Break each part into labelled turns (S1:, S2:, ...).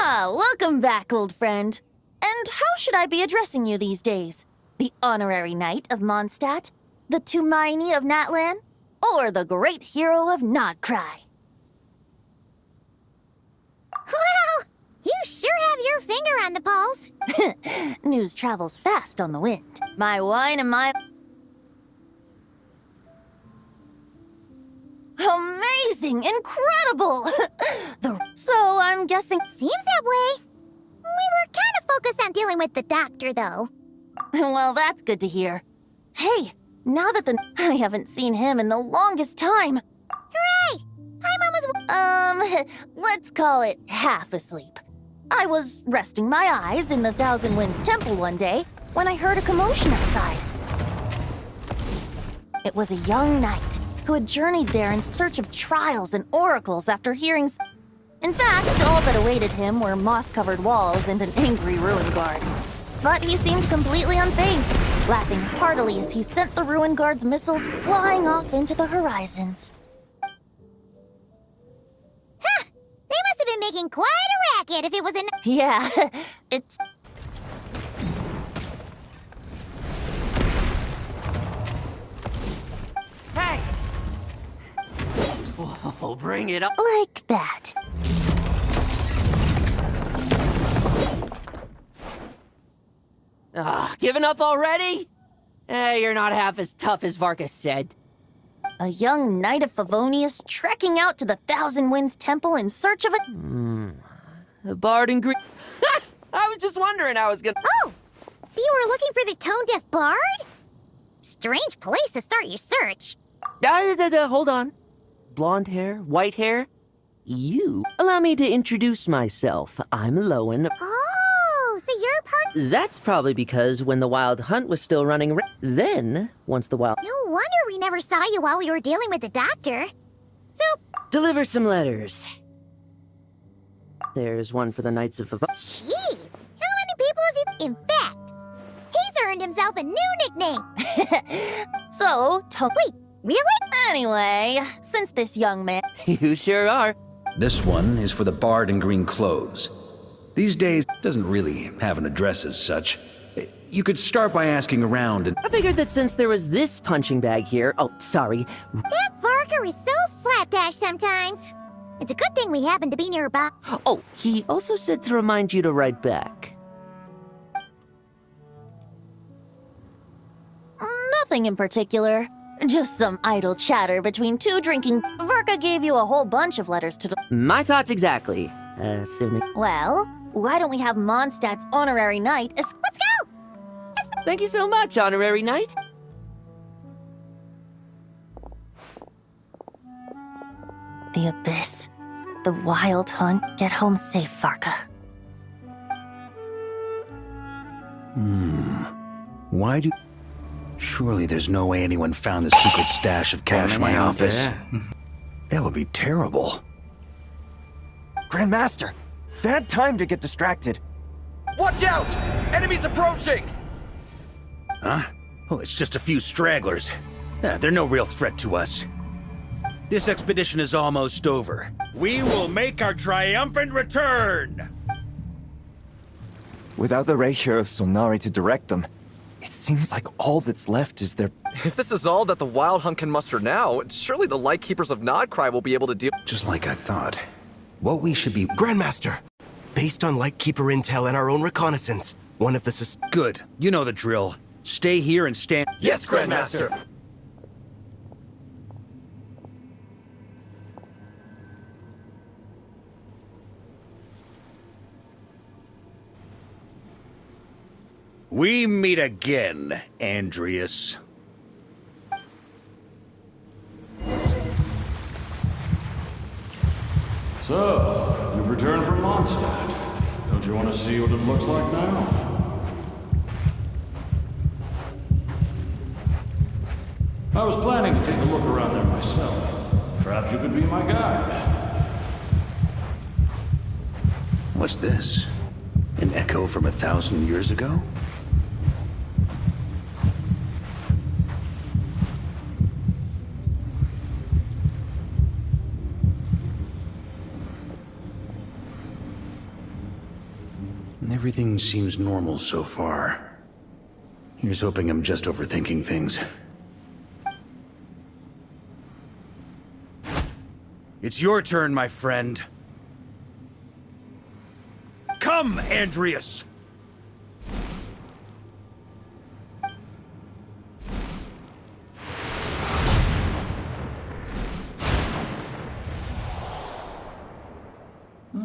S1: Welcome back, old friend. And how should I be addressing you these days? The honorary knight of Mondstadt? The Tumaini of Natlan? Or the great hero of Nodcry?
S2: Well, you sure have your finger on the pulse.
S1: News travels fast on the wind. My wine and my... Amazing! Incredible! So I'm guessing...
S2: Seems that way. We were kind of focused on dealing with the doctor, though.
S1: Well, that's good to hear. Hey, now that I haven't seen him in the longest time.
S2: Hooray! I'm almost...
S1: Let's call it half asleep. I was resting my eyes in the Thousand Winds Temple one day when I heard a commotion outside. It was a young knight who had journeyed there in search of trials and oracles after hearing... In fact, all that awaited him were moss-covered walls and an angry ruin guard. But he seemed completely unfazed, laughing heartily as he sent the ruin guard's missiles flying off into the horizons.
S2: Huh! They must have been making quite a racket if it was an...
S1: Yeah, it's...
S3: Hey! Whoa, bring it up.
S1: Like that.
S3: Giving up already? You're not half as tough as Varka said.
S1: A young knight of Favonius trekking out to the Thousand Winds Temple in search of a...
S3: A bard in Greek. I was just wondering how I was gonna...
S2: Oh! So you were looking for the tone-deaf bard? Strange place to start your search.
S3: Hold on. Blonde hair, white hair. You. Allow me to introduce myself. I'm Lowen.
S2: Oh, so you're part...
S3: That's probably because when the Wild Hunt was still running... Then, once the Wild...
S2: No wonder we never saw you while we were dealing with the doctor. So...
S3: Deliver some letters. There's one for the Knights of...
S2: Jeez, how many people is he... In fact, he's earned himself a new nickname.
S1: So,
S2: Wait, really?
S1: Anyway, since this young man...
S3: You sure are.
S4: This one is for the bard in green clothes. These days, doesn't really have an address as such. You could start by asking around and...
S3: I figured that since there was this punching bag here... Oh, sorry.
S2: That Varker is so slapdash sometimes. It's a good thing we happen to be nearby.
S3: Oh, he also said to remind you to write back.
S1: Nothing in particular. Just some idle chatter between two drinking... Varka gave you a whole bunch of letters to...
S3: My thoughts exactly. Assuming...
S1: Well, why don't we have Mondstadt's honorary knight...
S2: Let's go!
S3: Thank you so much, honorary knight.
S1: The Abyss. The Wild Hunt. Get home safe, Varka.
S4: Why do... Surely there's no way anyone found the secret stash of cash in my office. That would be terrible.
S5: Grandmaster, bad time to get distracted.
S6: Watch out! Enemies approaching!
S4: Huh? Oh, it's just a few stragglers. They're no real threat to us. This expedition is almost over. We will make our triumphant return!
S5: Without the Rapier of Solnari to direct them, it seems like all that's left is their...
S6: If this is all that the Wild Hunt can muster now, surely the Lightkeepers of Nodcry will be able to deal—
S4: Just like I thought. What we should be...
S7: Grandmaster, based on Lightkeeper intel and our own reconnaissance, one of the
S4: Good. You know the drill. Stay here and stand...
S6: Yes, Grandmaster!
S4: We meet again, Andreas.
S8: So, you've returned from Mondstadt. Don't you want to see what it looks like now? I was planning to take a look around there myself. Perhaps you could be my guide.
S4: What's this? An echo from 1,000 years ago? Everything seems normal so far. Here's hoping I'm just overthinking things. It's your turn, my friend. Come, Andreas!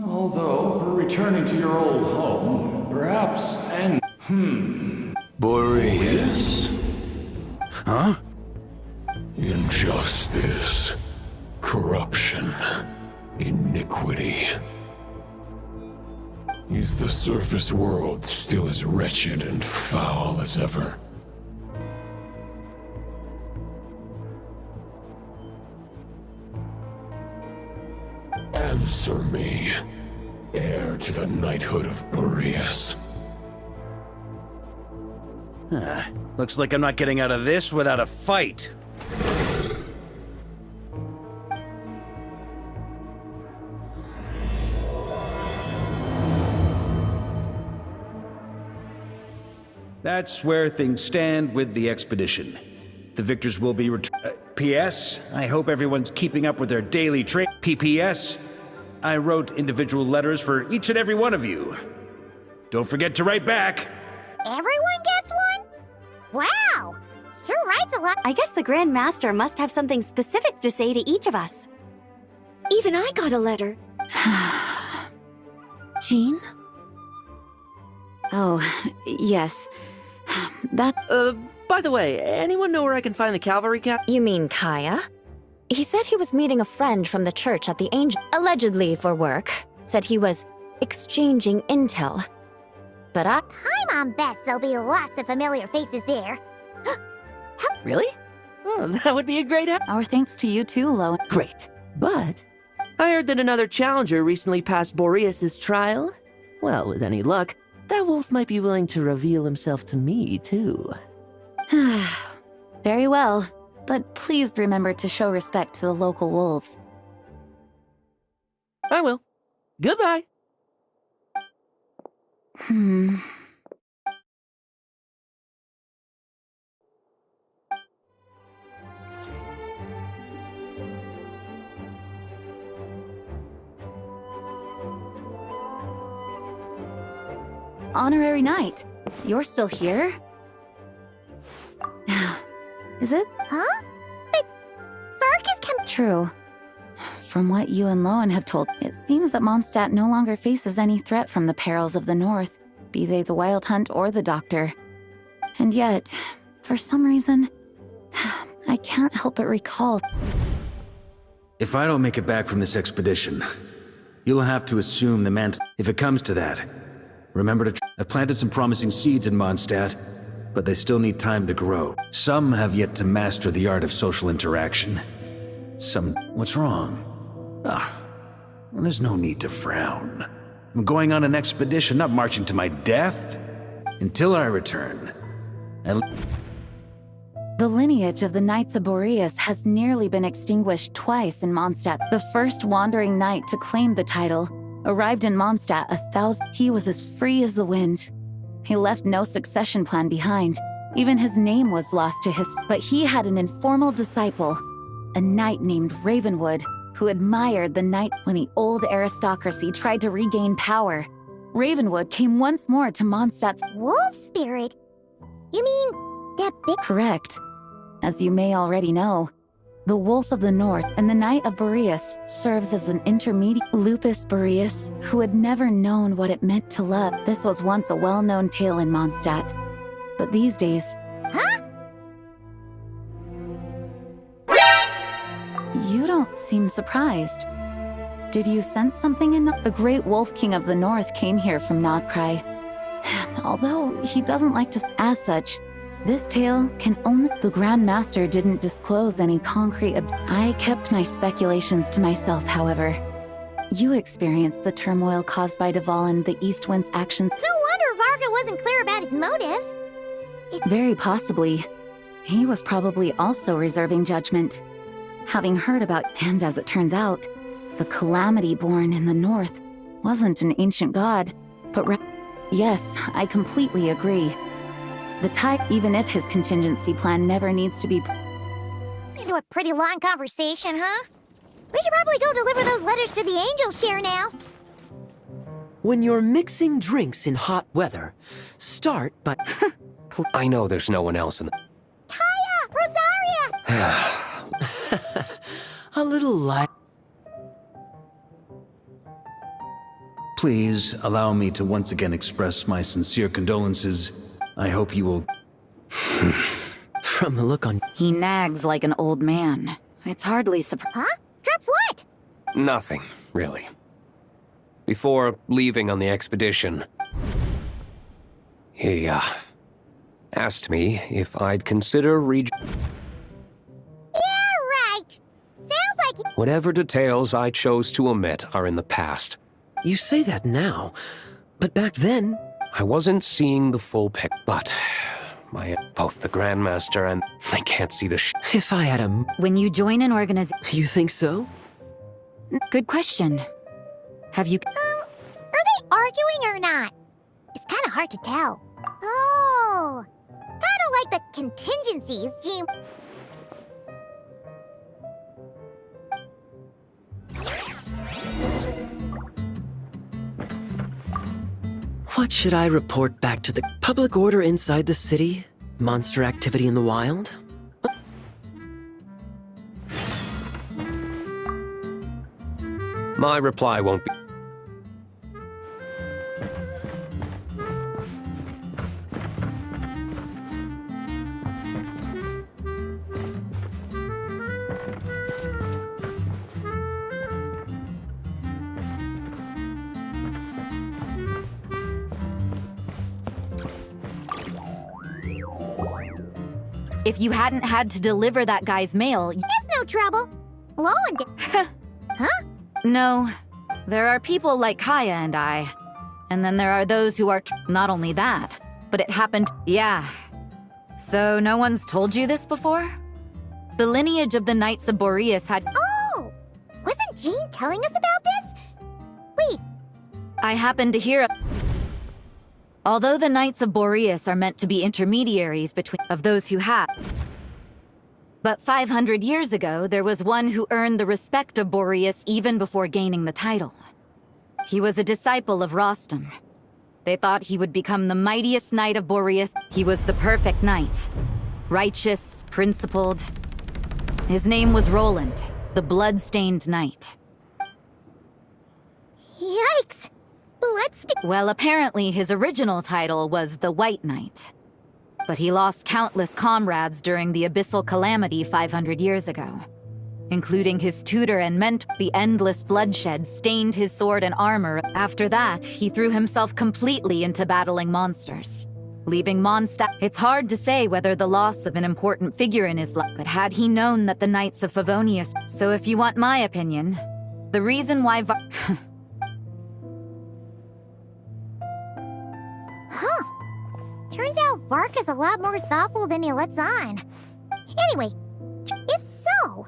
S8: Although, for returning to your old home, perhaps,
S9: Boreas.
S4: Huh?
S9: Injustice. Corruption. Iniquity. Is the surface world still as wretched and foul as ever? Answer me, heir to the knighthood of Boreas.
S4: Looks like I'm not getting out of this without a fight. That's where things stand with the expedition. The victors will be P.S. I hope everyone's keeping up with their daily training. P.P.S. I wrote individual letters for each and every one of you. Don't forget to write back.
S2: Everyone gets one? Wow! Sure writes a lot.
S10: I guess the Grand Master must have something specific to say to each of us. Even I got a letter.
S1: Jean?
S10: Oh, yes. That...
S3: By the way, anyone know where I can find the cavalry cap?
S11: You mean Kaya? He said he was meeting a friend from the church at the Angel, allegedly for work. Said he was exchanging intel. But
S2: I'm on bet there'll be lots of familiar faces there.
S3: Really? Oh, that would be a great
S1: Our thanks to you too, Lo.
S3: Great. But I heard that another challenger recently passed Boreas' trial. Well, with any luck, that wolf might be willing to reveal himself to me, too.
S1: Very well, but please remember to show respect to the local wolves.
S3: I will. Goodbye.
S1: Honorary Knight, you're still here? Is it?
S2: Huh? But Vargas can...
S1: True. From what you and Lowen have told, it seems that Mondstadt no longer faces any threat from the perils of the North, be they the Wild Hunt or the Doctor. And yet, for some reason, I can't help but recall...
S4: If I don't make it back from this expedition, you'll have to assume the mantle. If it comes to that, remember to... I've planted some promising seeds in Mondstadt, but they still need time to grow. Some have yet to master the art of social interaction. Some... What's wrong? Well, there's no need to frown. I'm going on an expedition, not marching to my death. Until I return.
S1: The lineage of the Knights of Boreas has nearly been extinguished twice in Mondstadt. The first wandering knight to claim the title arrived in Mondstadt 1000. He was as free as the wind. He left no succession plan behind. Even his name was lost to history. But he had an informal disciple, a knight named Ravenwood, who admired the knight when the old aristocracy tried to regain power. Ravenwood came once more to Mondstadt's
S2: wolf spirit? You mean that big...
S1: Correct. As you may already know, the Wolf of the North and the Knight of Boreas serves as an intermediate. Lupus Boreas, who had never known what it meant to love. This was once a well-known tale in Mondstadt. But these days...
S2: Huh?
S1: You don't seem surprised. Did you sense something in... The Great Wolf King of the North came here from Nodcry. Although he doesn't like to... As such, this tale can only... The Grand Master didn't disclose any concrete... I kept my speculations to myself, however. You experienced the turmoil caused by Deval and the East Wind's actions.
S2: No wonder Varga wasn't clear about his motives.
S1: Very possibly. He was probably also reserving judgment. Having heard about... And as it turns out, the calamity born in the North wasn't an ancient god, but
S12: Yes, I completely agree. The type, even if his contingency plan never needs to be...
S2: Into a pretty long conversation, huh? We should probably go deliver those letters to the angel share now.
S13: When you're mixing drinks in hot weather, start by...
S7: I know there's no one else in the...
S2: Kaya! Rosaria!
S13: A little light.
S4: Please allow me to once again express my sincere condolences. I hope you will...
S13: From the look on...
S12: He nags like an old man. It's hardly surprising.
S2: Huh? Drop what?
S7: Nothing, really. Before leaving on the expedition, he, asked me if I'd consider
S2: Yeah, right. Sounds like...
S7: Whatever details I chose to omit are in the past.
S13: You say that now, but back then...
S7: I wasn't seeing the full pic, but both the Grandmaster and I can't see the
S13: If I had a...
S12: When you join an organization...
S13: You think so?
S12: Good question. Have you...
S2: Are they arguing or not? It's kind of hard to tell. Oh, kind of like the contingencies, Jim.
S13: What should I report back to the public order inside the city? Monster activity in the wild?
S7: My reply won't be...
S12: If you hadn't had to deliver that guy's mail...
S2: It's no trouble. Lo and... Huh?
S12: No. There are people like Kaya and I. And then there are those who are... Not only that, but it happened... Yeah. So no one's told you this before? The lineage of the Knights of Boreas had...
S2: Oh! Wasn't Jean telling us about this? Wait.
S12: I happened to hear... Although the Knights of Boreas are meant to be intermediaries between of those who have. But 500 years ago, there was one who earned the respect of Boreas even before gaining the title. He was a disciple of Rostam. They thought he would become the mightiest knight of Boreas. He was the perfect knight. Righteous, principled. His name was Roland, the blood-stained knight.
S2: Yikes!
S12: Well, apparently his original title was the White Knight. But he lost countless comrades during the Abyssal Calamity 500 years ago. Including his tutor and mentor. The endless bloodshed stained his sword and armor. After that, he threw himself completely into battling monsters. Leaving Mondstadt. It's hard to say whether the loss of an important figure in his life, but had he known that the Knights of Favonius... So if you want my opinion, the reason why...
S2: Huh. Turns out Vark is a lot more thoughtful than he lets on. Anyway, if so,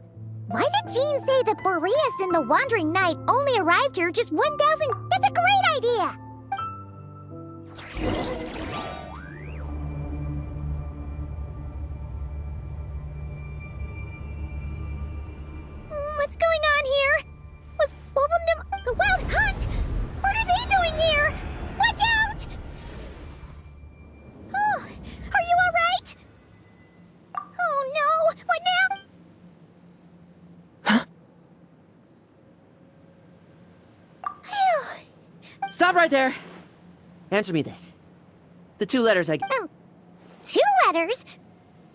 S2: why did Jean say that Boreas and the Wandering Knight only arrived here just 1,000? That's a great idea! What's going on here? Was Wolvendom the Wild Hunt? What are they doing here? Watch out! Oh, are you alright? Oh no, what now?
S3: Stop right there! Answer me this. The 2 letters I...
S2: 2 letters?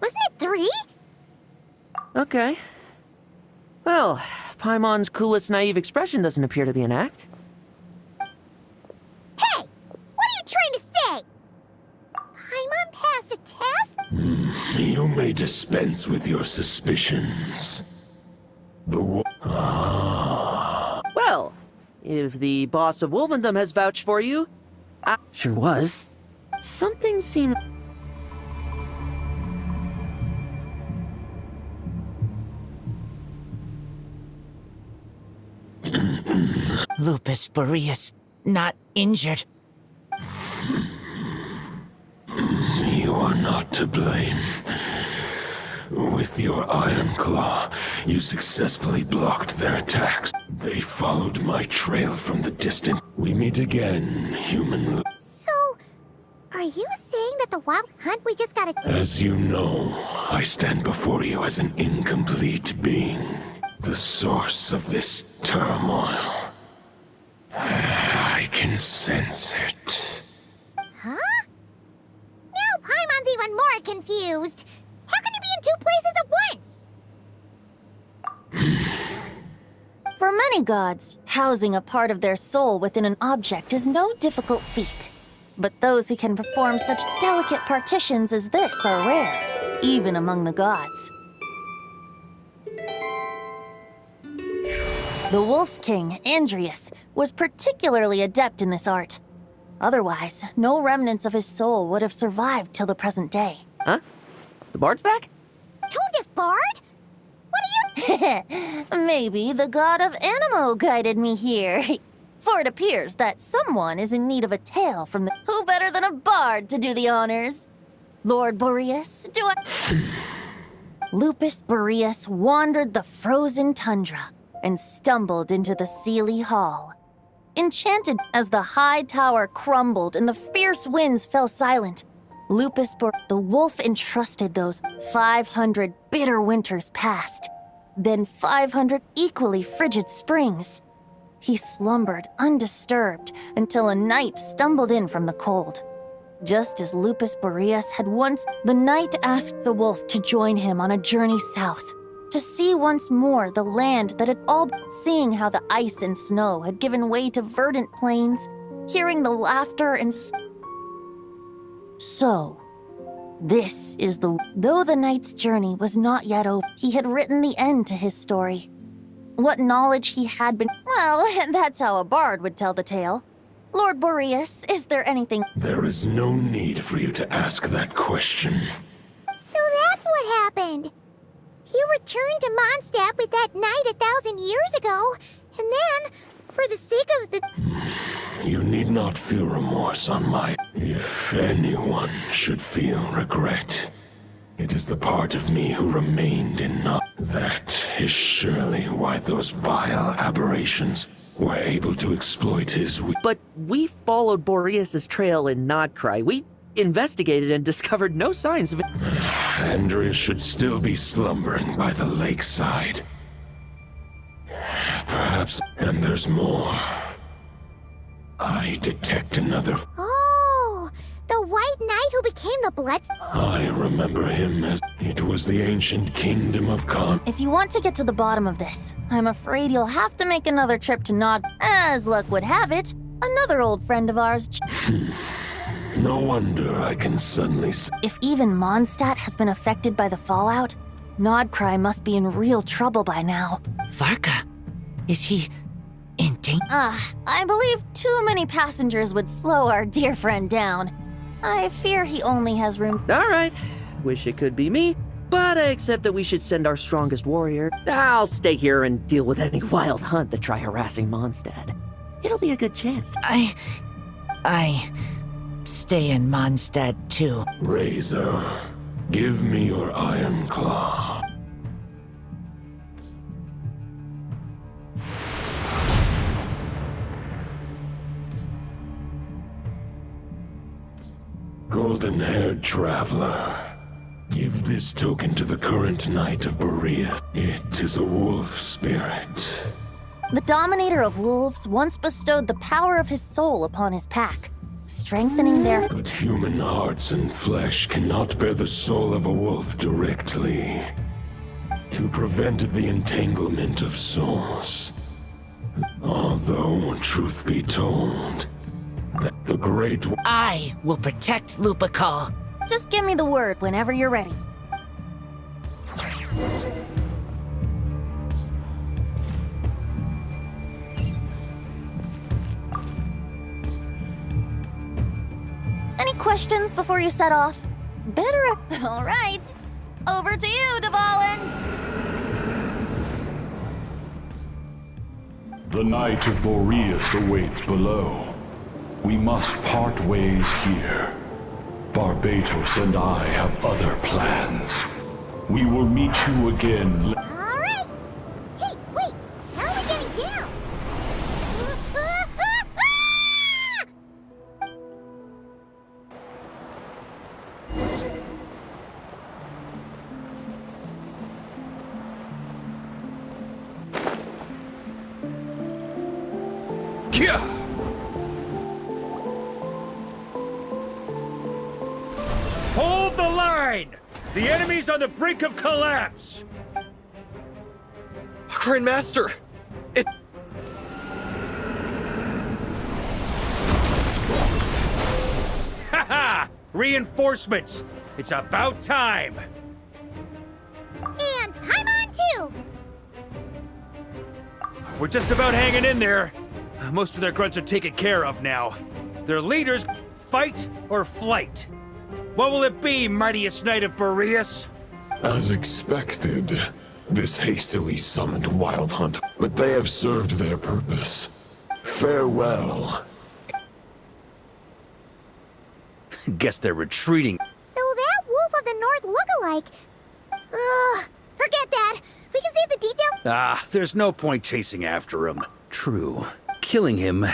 S2: Wasn't it 3?
S3: Okay. Well, Paimon's coolest naive expression doesn't appear to be an act.
S2: Hey! What are you trying to say? Paimon passed a test?
S9: You may dispense with your suspicions.
S3: Well, if the boss of Wolvendom has vouched for you... Sure was. Something seemed...
S14: Lupus Boreas, not injured.
S9: not to blame. With your iron claw, you successfully blocked their attacks. They followed my trail from the distance. We meet again, human.
S2: So, are you saying that the wild hunt we just got?
S9: As you know, I stand before you as an incomplete being, the source of this turmoil. I can sense it.
S2: Huh? Now Paimon's even more confused. How can you be in two places at once?
S1: For many gods, housing a part of their soul within an object is no difficult feat. But those who can perform such delicate partitions as this are rare, even among the gods. The Wolf King, Andrius, was particularly adept in this art. Otherwise, no remnants of his soul would have survived till the present day.
S3: Huh? The bard's back?
S2: Tone-deaf bard? What are
S1: you— Maybe the god of Animo guided me here. For it appears that someone is in need of a tale from the— Who better than a bard to do the honors? Lord Boreas, do I— Lupus Boreas wandered the frozen tundra and stumbled into the Seelie Hall. Enchanted as the high tower crumbled and the fierce winds fell silent, the wolf entrusted those 500 bitter winters past, then 500 equally frigid springs. He slumbered undisturbed until a night stumbled in from the cold. Just as Lupus Boreas had once, the night asked the wolf to join him on a journey south, to see once more the land that had all— seeing how the ice and snow had given way to verdant plains, hearing the laughter and— So, this is the— Though the knight's journey was not yet over, he had written the end to his story. What knowledge he had been— Well, that's how a bard would tell the tale. Lord Boreas, is there anything—
S9: There is no need for you to ask that question.
S2: So that's what happened. You returned to Mondstadt with that knight 1,000 years ago, and then, for the sake of the—
S9: You need not feel remorse on my— If anyone should feel regret, it is the part of me who remained in not— That is surely why those vile aberrations were able to exploit his—
S3: But we followed Boreas' trail in Nodcry. We investigated and discovered no signs of it.
S9: Andrius should still be slumbering by the lakeside. Perhaps— And there's more. I detect another—
S2: Oh, the white knight who became the blood—
S9: I remember him as— It was the ancient kingdom of Khan.
S1: If you want to get to the bottom of this, I'm afraid you'll have to make another trip to Nod. As luck would have it, another old friend of ours—
S9: No wonder I can suddenly—
S1: If even Mondstadt has been affected by the fallout, Nodcry must be in real trouble by now.
S14: Varka, is he in danger?
S1: I believe too many passengers would slow our dear friend down. I fear he only has room—
S3: All right. Wish it could be me, but I accept that we should send our strongest warrior. I'll stay here and deal with any wild hunt that try harassing Mondstadt. It'll be a good chance.
S14: I stay in Mondstadt too.
S9: Razor, give me your iron claw. Golden-haired traveler, give this token to the current knight of Boreas. It is a wolf spirit.
S1: The Dominator of Wolves once bestowed the power of his soul upon his pack, strengthening their—
S9: But human hearts and flesh cannot bear the soul of a wolf directly. To prevent the entanglement of souls. Although, truth be told, that the great—
S14: I will protect Lupakal.
S1: Just give me the word whenever you're ready. Any questions before you set off? Better— All right. Over to you, Dvalin!
S8: The Knight of Boreas awaits below. We must part ways here. Barbatos and I have other plans. We will meet you again.
S2: All right. Hey, wait. How are we getting down?
S4: Hold the line! The enemy's on the brink of collapse!
S6: Grandmaster! It...
S4: Haha! Reinforcements! It's about time!
S2: And Paimon too!
S4: We're just about hanging in there. Most of their grunts are taken care of now. Their leaders, fight or flight. What will it be, mightiest knight of Boreas?
S9: As expected, this hastily summoned wild hunt, but they have served their purpose. Farewell.
S4: Guess they're retreating.
S2: So that Wolf of the North look-alike. Ugh, forget that. We can save the detail.
S4: Ah, there's no point chasing after him. True. Killing him,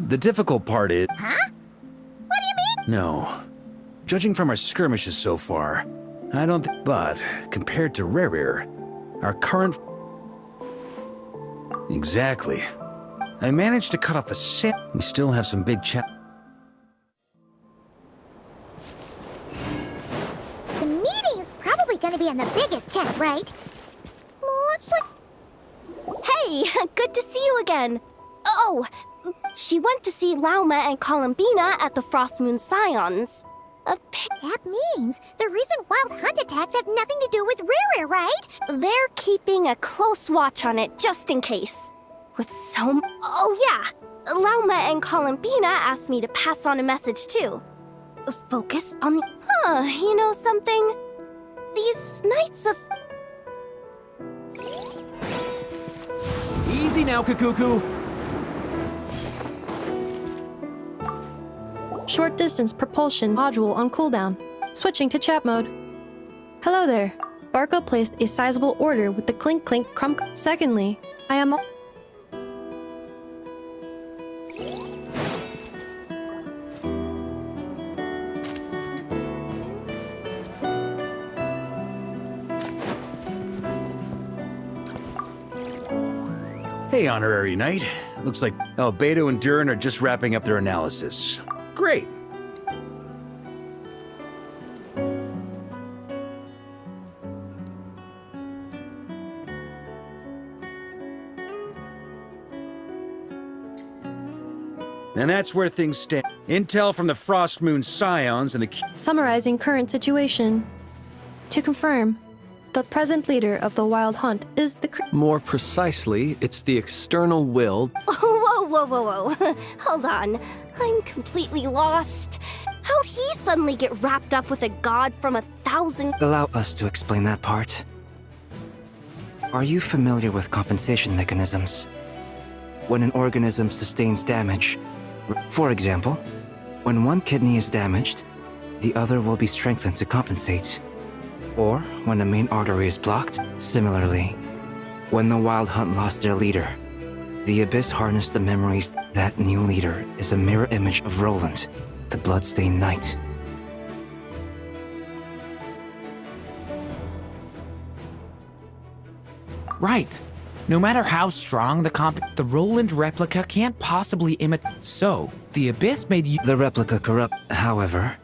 S4: the difficult part is...
S2: Huh? What do you mean?
S4: No. Judging from our skirmishes so far, I don't but, compared to Rerir, our current... Exactly. I managed to cut off a set. We still have some big
S2: The meeting's probably gonna be in the biggest tent, right? Looks like...
S10: Hey, good to see you again. Oh, she went to see Lauma and Columbina at the Frost Moon Scions.
S2: That means the recent wild hunt attacks have nothing to do with Rerir, right?
S10: They're keeping a close watch on it just in case. With so Oh yeah, Lauma and Columbina asked me to pass on a message too. Focus on the... you know something? These Knights of...
S13: Easy now, Kakuku.
S15: Short distance propulsion module on cooldown. Switching to chat mode. Hello there. Varco placed a sizable order with the Clink Clink Crump. Secondly, I am...
S4: Hey, Honorary Knight. Looks like Albedo and Durin are just wrapping up their analysis. Great. And that's where things stand. Intel from the Frost Moon Scions and the...
S15: Summarizing current situation. To confirm, the present leader of the Wild Hunt is the...
S7: More precisely, it's the external will...
S10: Whoa. Hold on. I'm completely lost. How'd he suddenly get wrapped up with a god from 1,000...
S14: Allow us to explain that part. Are you familiar with compensation mechanisms? When an organism sustains damage, for example, when one kidney is damaged, the other will be strengthened to compensate. Or when a main artery is blocked, similarly. When the Wild Hunt lost their leader, the Abyss harnessed the memories. That new leader is a mirror image of Roland, the Bloodstained Knight. Right. No matter how strong the Roland replica can't possibly imitate. So, the Abyss made you... The replica corrupt, however...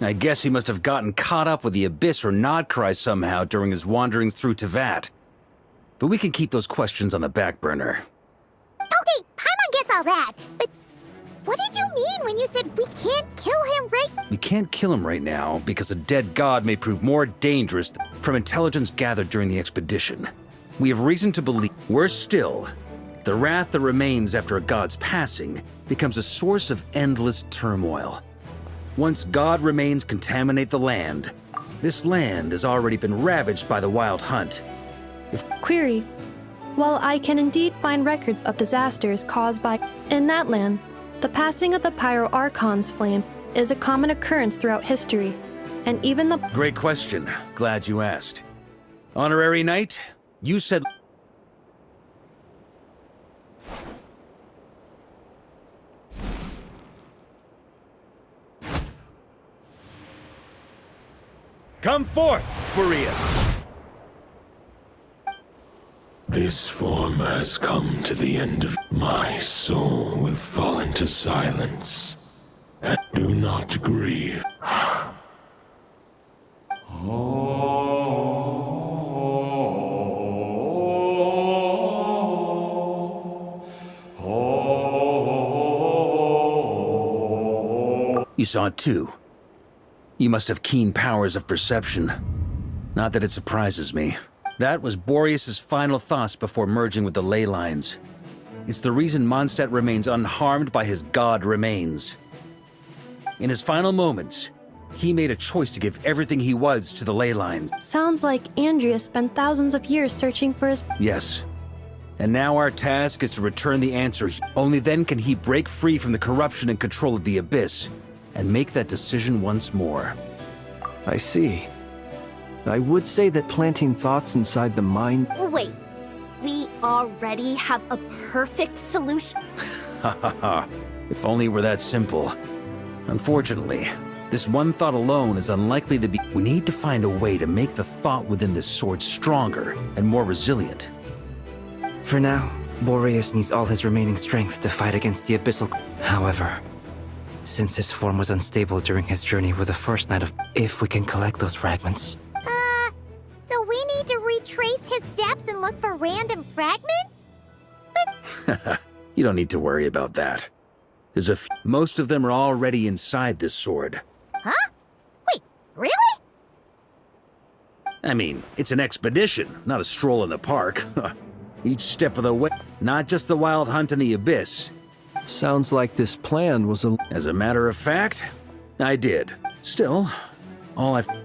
S4: I guess he must have gotten caught up with the Abyss or Nodcry somehow during his wanderings through Tevat. But we can keep those questions on the back burner.
S2: Okay, Paimon gets all that, but what did you mean when you said we can't kill him right?
S4: We can't kill him right now because a dead god may prove more dangerous from intelligence gathered during the expedition. We have reason to believe worse still. The wrath that remains after a god's passing becomes a source of endless turmoil. Once god remains contaminate the land, this land has already been ravaged by the Wild Hunt.
S15: Query. While I can indeed find records of disasters caused by... In that land, the passing of the Pyro Archon's flame is a common occurrence throughout history, and even the
S4: Great question. Glad you asked. Honorary Knight, you said... Come forth, Boreas!
S9: This form has come to the end of my soul will fall into silence. And do not grieve.
S4: You saw it too. You must have keen powers of perception. Not that it surprises me. That was Boreas's final thoughts before merging with the ley lines. It's the reason Mondstadt remains unharmed by his god remains. In his final moments, he made a choice to give everything he was to the ley lines.
S15: sounds like Andrea spent thousands of years searching for his.
S4: Yes. And now our task is to return the answer. Only then can he break free from the corruption and control of the Abyss, and make that decision once more.
S16: I see. I would say that planting thoughts inside the mind.
S10: Wait, we already have a perfect solution?
S4: Ha ha ha. If only it were that simple. Unfortunately, this one thought alone is unlikely to be. We need to find a way to make the thought within this sword stronger and more resilient.
S14: For now, Boreas needs all his remaining strength to fight against the Abyssal. However, since his form was unstable during his journey with the first night of... If we can collect those fragments.
S2: So we need to retrace his steps and look for random fragments?
S4: You don't need to worry about that. There's most of them are already inside this sword.
S2: Huh? Wait, really?
S4: I mean, it's an expedition, not a stroll in the park. Each step of the way, not just the wild hunt in the Abyss.
S16: Sounds like this plan was a...
S4: As a matter of fact, I did. Still,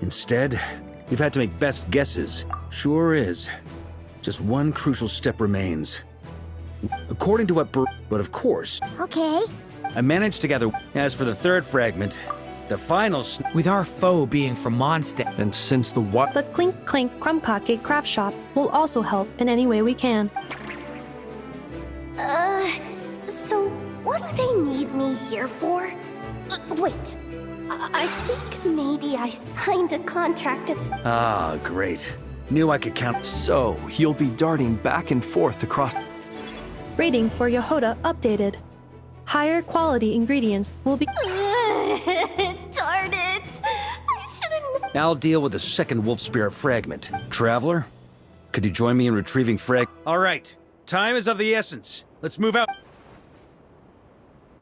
S4: Instead, you've had to make best guesses. Sure is. Just one crucial step remains. According to what but of course...
S2: Okay.
S4: I managed to gather... As for the third fragment, the final...
S17: With our foe being from Mondstadt...
S16: And since the what...
S15: The Clink Clink Crumbcockade craft shop will also help in any way we can.
S10: So what do they need me here for? Wait, I think maybe I signed a contract at...
S4: Ah, great. Knew I could count...
S16: So, you'll be darting back and forth across...
S15: Rating for Yehoda updated. Higher quality ingredients will be...
S10: Darn it! I shouldn't...
S4: I'll deal with the second wolf spirit fragment. Traveler, could you join me in retrieving All right, time is of the essence. Let's move out.